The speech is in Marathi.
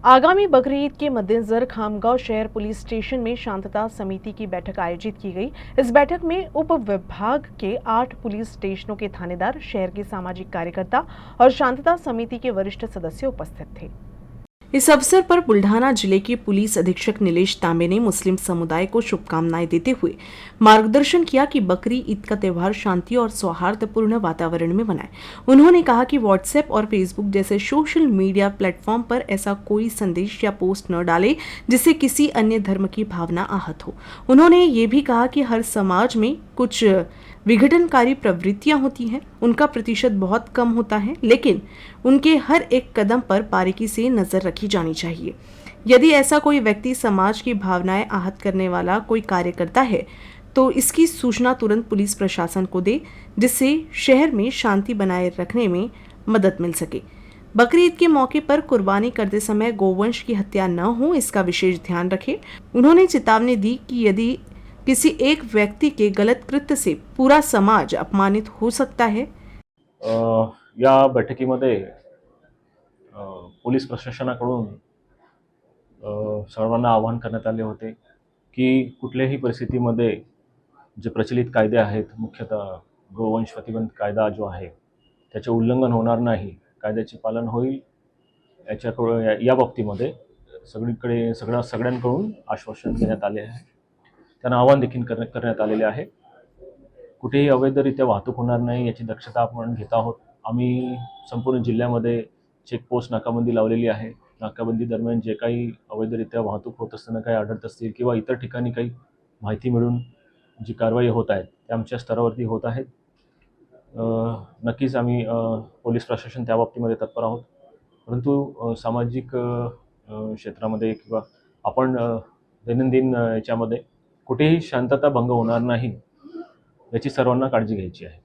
आगामी बकरी ईद के मद्देनजर खामगांव शहर पुलिस स्टेशन में शांतता समिति की बैठक आयोजित की गई। इस बैठक में उप विभाग के 8 पुलिस स्टेशनों के थानेदार, शहर के सामाजिक कार्यकर्ता और शांतता समिति के वरिष्ठ सदस्य उपस्थित थे। इस अवसर पर बुल्ढाना जिले के पुलिस अधीक्षक नीलेश तांबे ने मुस्लिम समुदाय को शुभकामनाएं देते हुए मार्गदर्शन किया कि बकरी ईद का त्यौहार शांति और सौहार्दपूर्ण वातावरण में मनाएं। उन्होंने कहा कि व्हाट्सएप और फेसबुक जैसे सोशल मीडिया प्लेटफॉर्म पर ऐसा कोई संदेश या पोस्ट न डाले जिससे किसी अन्य धर्म की भावना आहत हो। उन्होंने ये भी कहा कि हर समाज में कुछ विघटनकारी प्रवृत्तियां होती हैं, उनका प्रतिशत बहुत कम होता है, लेकिन उनके हर एक कदम पर बारीकी से नजर रखी जानी चाहिए। यदि ऐसा कोई व्यक्ति समाज की भावनाएं आहत करने वाला कोई कार्य करता है तो इसकी सूचना तुरंत पुलिस प्रशासन को दे, जिससे शहर में शांति बनाए रखने में मदद मिल सके। बकरी ईद के मौके पर कुर्बानी करते समय गोवंश की हत्या न हो, इसका विशेष ध्यान रखें। उन्होंने चेतावनी दी कि यदि किसी एक व्यक्ति के गलत कृत्य से पूरा समाज अपमानित हो सकता है। या बैठकीमध्ये पोलीस प्रशासनाकडून सर्वांना आवाहन करण्यात आले होते की कुठल्याही परिस्थितीमध्ये जे प्रचलित कायदे आहेत, मुख्यतः गोवंश प्रतिबंध कायदा जो आहे त्याचे उल्लंघन होणार नाही, कायद्याचे पालन होईल या बाबतीमध्ये सगळ्यांकडून आश्वासन देण्यात आले आहे। त्यांना आवाहन देखील करण्यात आलेले आहे। कुठेही अवैधरित्या वाहतूक होणार नाही याची दक्षता आपण घेत आहोत। आम्ही संपूर्ण जिल्ह्यामध्ये चेकपोस्ट नाकाबंदी लावलेली आहे। नाकाबंदी दरम्यान जे काही अवैधरित्या वाहतूक होत असताना काही आढळत असतील किंवा इतर ठिकाणी काही माहिती मिळून जी कारवाई होत आहे त्या आमच्या स्तरावरती होत आहेत। नक्कीच आम्ही पोलीस प्रशासन त्या बाबतीमध्ये तत्पर आहोत, परंतु सामाजिक क्षेत्रामध्ये किंवा आपण दैनंदिन याच्यामध्ये कुठेही शांतता भंग होणार नाही याची सर्वांना काळजी घ्यायची आहे।